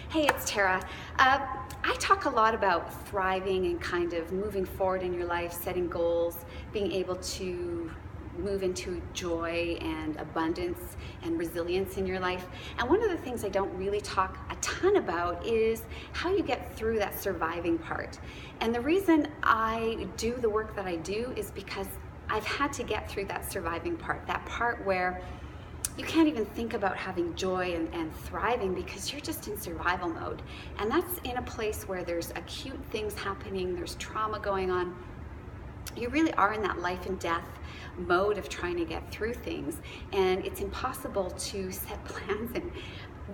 Hey, it's Tara. I talk a lot about thriving and kind of moving forward in your life, setting goals, being able to move into joy and abundance and resilience in your life. And one of the things I don't really talk a ton about is how you get through that surviving part. And the reason I do the work that I do is because I've had to get through that surviving part, that part where you can't even think about having joy and thriving because you're just in survival mode. And that's in a place where there's acute things happening, there's trauma going on. You really are in that life and death mode of trying to get through things. And it's impossible to set plans and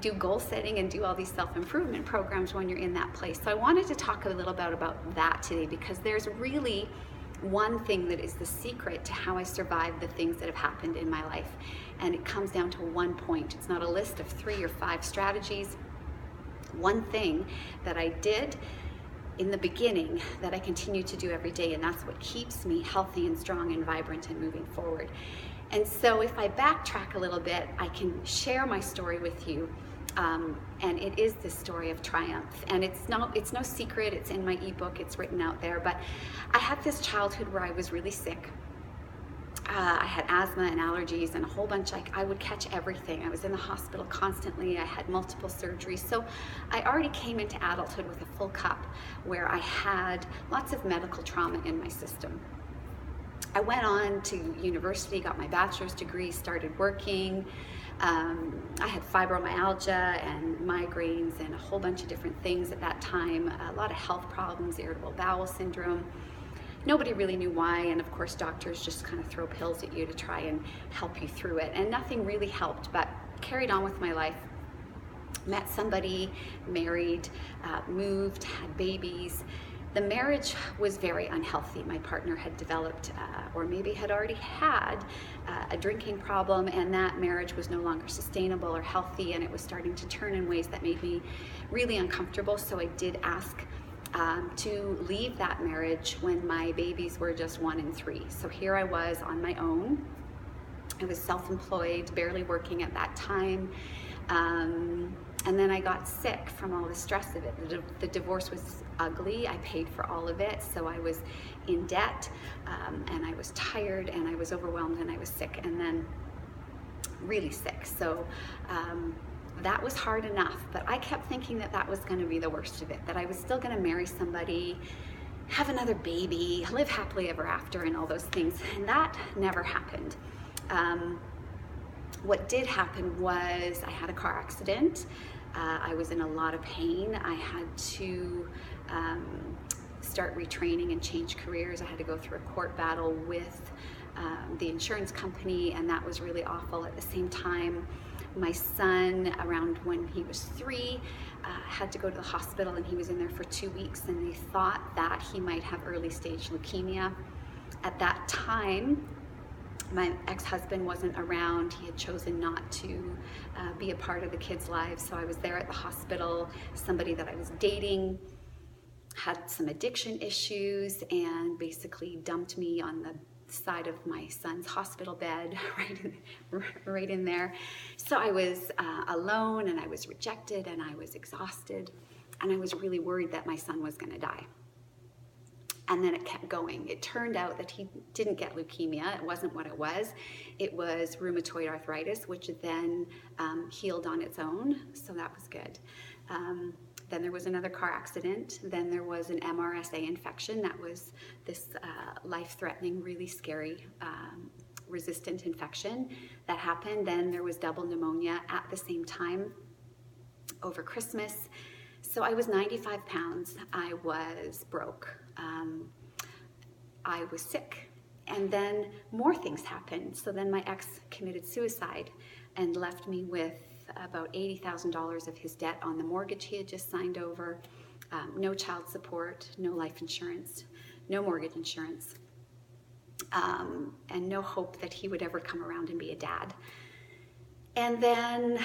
do goal setting and do all these self-improvement programs when you're in that place. So I wanted to talk a little bit about that today because there's really one thing that is the secret to how I survived the things that have happened in my life. And it comes down to one point. It's not a list of 3 or 5 strategies. One thing that I did in the beginning that I continue to do every day, and that's what keeps me healthy and strong and vibrant and moving forward. And so if I backtrack a little bit, I can share my story with you. And it is this story of triumph, and it's no secret. It's in my ebook, it's written out there. But I had this childhood where I was really sick. I had asthma and allergies and a whole bunch. I would catch everything. I was in the hospital constantly. I had multiple surgeries. So I already came into adulthood with a full cup where I had lots of medical trauma in my system. I went on to university, got my bachelor's degree, started working. I had fibromyalgia and migraines and a whole bunch of different things at that time, a lot of health problems, irritable bowel syndrome. Nobody really knew why, and of course doctors just kind of throw pills at you to try and help you through it, and nothing really helped, but carried on with my life. Met somebody, married, moved, had babies. The marriage was very unhealthy. My partner had developed, or maybe had already had, a drinking problem, and that marriage was no longer sustainable or healthy, and it was starting to turn in ways that made me really uncomfortable. So I did ask to leave that marriage when my babies were just 1 and 3. So here I was on my own. I was self-employed, barely working at that time. And then I got sick from all the stress of it. The divorce was ugly. I paid for all of it. So I was in debt, and I was tired, and I was overwhelmed, and I was sick, and then really sick. So that was hard enough, but I kept thinking that that was going to be the worst of it, that I was still going to marry somebody, have another baby, live happily ever after, and all those things. And that never happened. What did happen was I had a car accident. I was in a lot of pain. I had to start retraining and change careers. I had to go through a court battle with the insurance company, and that was really awful. At the same time, my son, around when he was 3, had to go to the hospital, and he was in there for 2 weeks, and they thought that he might have early stage leukemia. At that time, my ex-husband wasn't around. He had chosen not to be a part of the kids' lives, so I was there at the hospital. Somebody that I was dating had some addiction issues and basically dumped me on the side of my son's hospital bed, right in there. So I was alone, and I was rejected, and I was exhausted, and I was really worried that my son was going to die. And then it kept going. It turned out that he didn't get leukemia. It wasn't what it was. It was rheumatoid arthritis, which then healed on its own, so that was good. Then there was another car accident. Then there was an MRSA infection. That was this life-threatening, really scary, resistant infection that happened. Then there was double pneumonia at the same time over Christmas. So I was 95 pounds. I was broke. I was sick. And then more things happened. So then my ex committed suicide and left me with about $80,000 of his debt on the mortgage he had just signed over, no child support, no life insurance, no mortgage insurance, and no hope that he would ever come around and be a dad. And then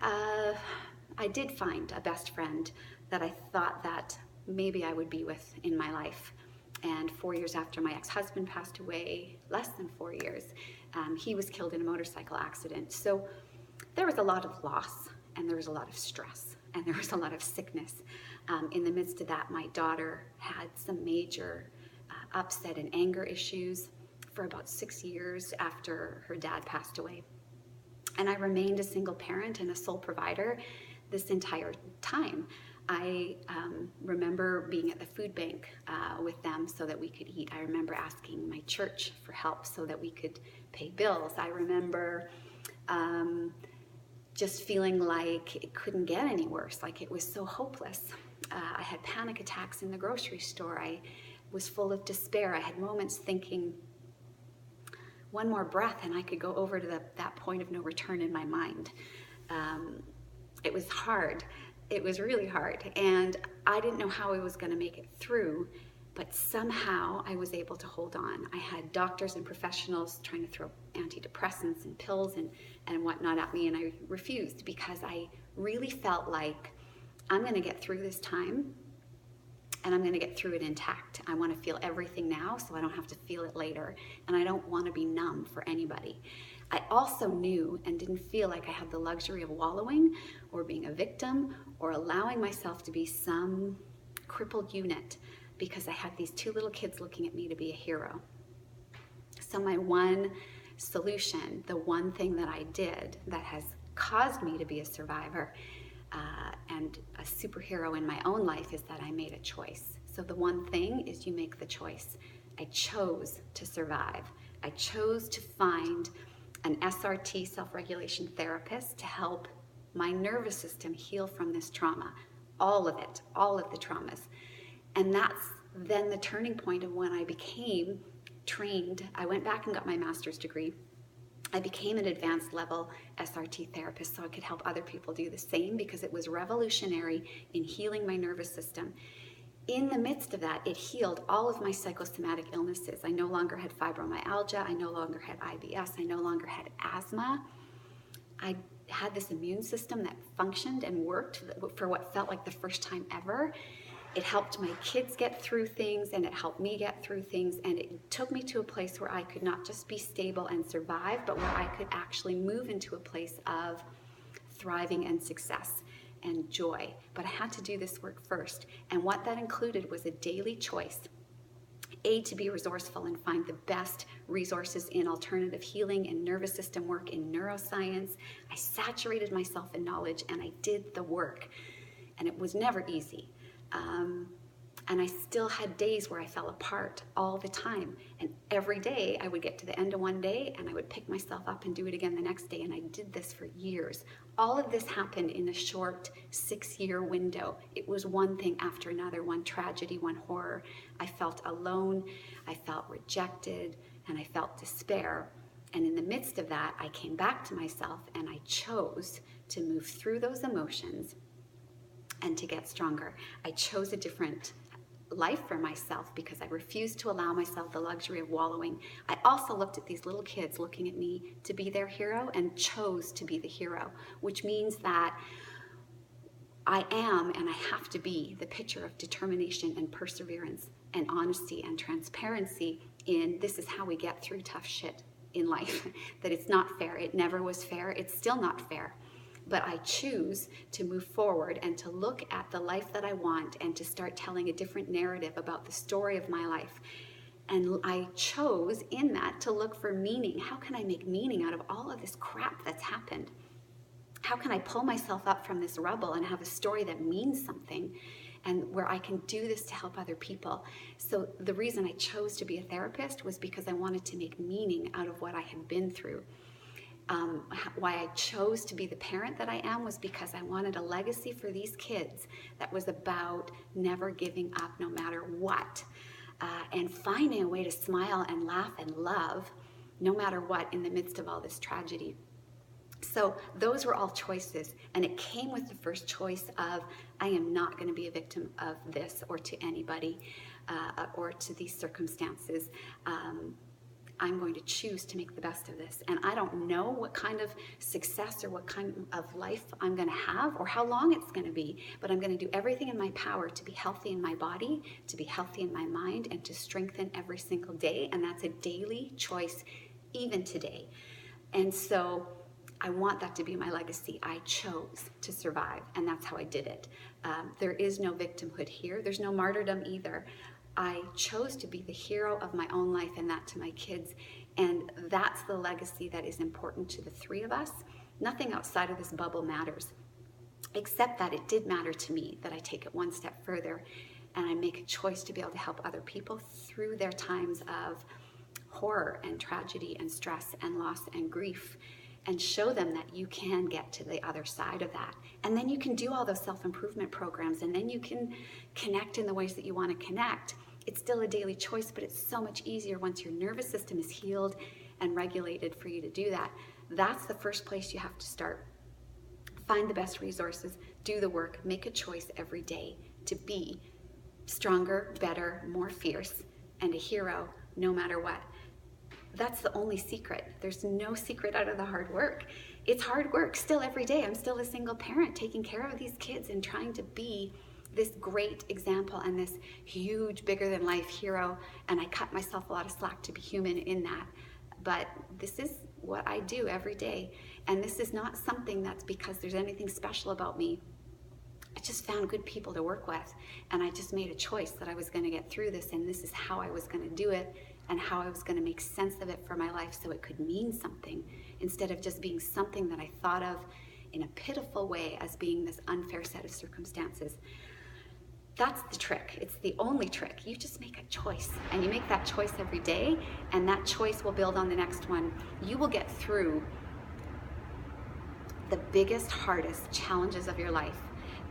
I did find a best friend that I thought that maybe I would be with in my life. And 4 years after my ex-husband passed away, less than 4 years, he was killed in a motorcycle accident. So there was a lot of loss and there was a lot of stress, and there was a lot of sickness. In the midst of that, my daughter had some major upset and anger issues for about 6 years after her dad passed away. And I remained a single parent and a sole provider this entire time. I remember being at the food bank with them so that we could eat. I remember asking my church for help so that we could pay bills. I remember just feeling like it couldn't get any worse, like it was so hopeless. I had panic attacks in the grocery store. I was full of despair. I had moments thinking, one more breath and I could go over to that point of no return in my mind. It was hard. It was really hard. And I didn't know how I was going to make it through, but somehow I was able to hold on. I had doctors and professionals trying to throw antidepressants and pills and whatnot at me, and I refused because I really felt like I'm going to get through this time and I'm going to get through it intact. I want to feel everything now so I don't have to feel it later, and I don't want to be numb for anybody. I also knew and didn't feel like I had the luxury of wallowing or being a victim or allowing myself to be some crippled unit, because I had these 2 little kids looking at me to be a hero. So my one solution, the one thing that I did that has caused me to be a survivor and a superhero in my own life, is that I made a choice. So the one thing is you make the choice. I chose to survive. I chose to find an SRT, self-regulation therapist, to help my nervous system heal from this trauma, all of it, all of the traumas. And that's then the turning point of when I became trained. I went back and got my master's degree. I became an advanced level SRT therapist so I could help other people do the same, because it was revolutionary in healing my nervous system. In the midst of that, it healed all of my psychosomatic illnesses. I no longer had fibromyalgia. I no longer had IBS. I no longer had asthma. I had this immune system that functioned and worked for what felt like the first time ever. It helped my kids get through things, and it helped me get through things, and it took me to a place where I could not just be stable and survive, but where I could actually move into a place of thriving and success and joy. But I had to do this work first, and what that included was a daily choice. To be resourceful and find the best resources in alternative healing and nervous system work, in neuroscience. I saturated myself in knowledge, and I did the work, and it was never easy. And I still had days where I fell apart all the time. And every day I would get to the end of one day and I would pick myself up and do it again the next day. And I did this for years. All of this happened in a short 6-year window. It was one thing after another, one tragedy, one horror. I felt alone, I felt rejected, and I felt despair. And in the midst of that, I came back to myself and I chose to move through those emotions and to get stronger. I chose a different life for myself because I refused to allow myself the luxury of wallowing. I also looked at these little kids looking at me to be their hero and chose to be the hero, which means that I am and I have to be the picture of determination and perseverance and honesty and transparency in this is how we get through tough shit in life. That it's not fair. It never was fair. It's still not fair. But I choose to move forward and to look at the life that I want and to start telling a different narrative about the story of my life. And I chose in that to look for meaning. How can I make meaning out of all of this crap that's happened? How can I pull myself up from this rubble and have a story that means something, and where I can do this to help other people? So the reason I chose to be a therapist was because I wanted to make meaning out of what I had been through. Why I chose to be the parent that I am was because I wanted a legacy for these kids that was about never giving up no matter what, and finding a way to smile and laugh and love no matter what in the midst of all this tragedy. So those were all choices, and it came with the first choice of I am not going to be a victim of this or to anybody or to these circumstances. I'm going to choose to make the best of this. And I don't know what kind of success or what kind of life I'm going to have or how long it's going to be, but I'm going to do everything in my power to be healthy in my body, to be healthy in my mind, and to strengthen every single day. And that's a daily choice, even today. And so I want that to be my legacy. I chose to survive, and that's how I did it. There is no victimhood here. There's no martyrdom either. I chose to be the hero of my own life, and that to my kids. And that's the legacy that is important to the three of us. Nothing outside of this bubble matters, except that it did matter to me, that I take it one step further and I make a choice to be able to help other people through their times of horror and tragedy and stress and loss and grief, and show them that you can get to the other side of that. And then you can do all those self-improvement programs, and then you can connect in the ways that you want to connect. It's still a daily choice, but it's so much easier once your nervous system is healed and regulated for you to do that. That's the first place you have to start. Find the best resources, do the work, make a choice every day to be stronger, better, more fierce, and a hero no matter what. That's the only secret. There's no secret out of the hard work. It's hard work still every day. I'm still a single parent taking care of these kids and trying to be this great example and this huge, bigger than life hero. And I cut myself a lot of slack to be human in that. But this is what I do every day. And this is not something that's because there's anything special about me. I just found good people to work with, and I just made a choice that I was going to get through this, and this is how I was going to do it, and how I was going to make sense of it for my life so it could mean something, instead of just being something that I thought of in a pitiful way as being this unfair set of circumstances. That's the trick. It's the only trick. You just make a choice, and you make that choice every day, and that choice will build on the next one. You will get through the biggest, hardest challenges of your life.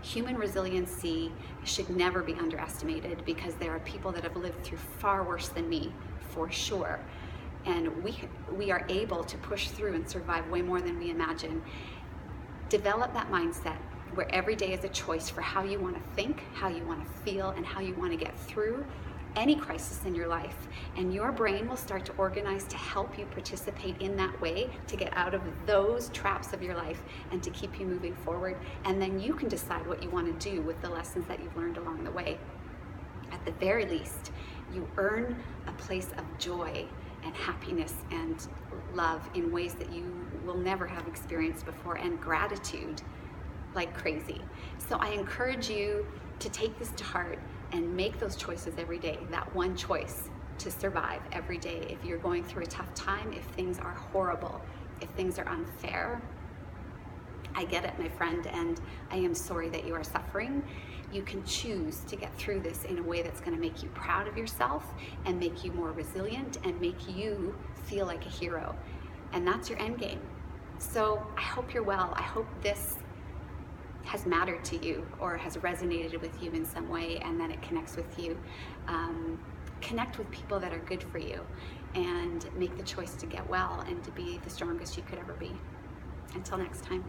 Human resiliency should never be underestimated, because there are people that have lived through far worse than me, for sure. And we are able to push through and survive way more than we imagine. Develop that mindset where every day is a choice for how you want to think, how you want to feel, and how you want to get through any crisis in your life. And your brain will start to organize to help you participate in that way, to get out of those traps of your life and to keep you moving forward. And then you can decide what you want to do with the lessons that you've learned along the way. At the very least, you earn a place of joy and happiness and love in ways that you will never have experienced before, and gratitude like crazy. So I encourage you to take this to heart and make those choices every day, that one choice to survive every day. If you're going through a tough time, if things are horrible, if things are unfair, I get it, my friend, and I am sorry that you are suffering. You can choose to get through this in a way that's going to make you proud of yourself and make you more resilient and make you feel like a hero. And that's your end game. So I hope you're well. I hope this has mattered to you or has resonated with you in some way, and that it connects with you. Connect with people that are good for you, and make the choice to get well and to be the strongest you could ever be. Until next time.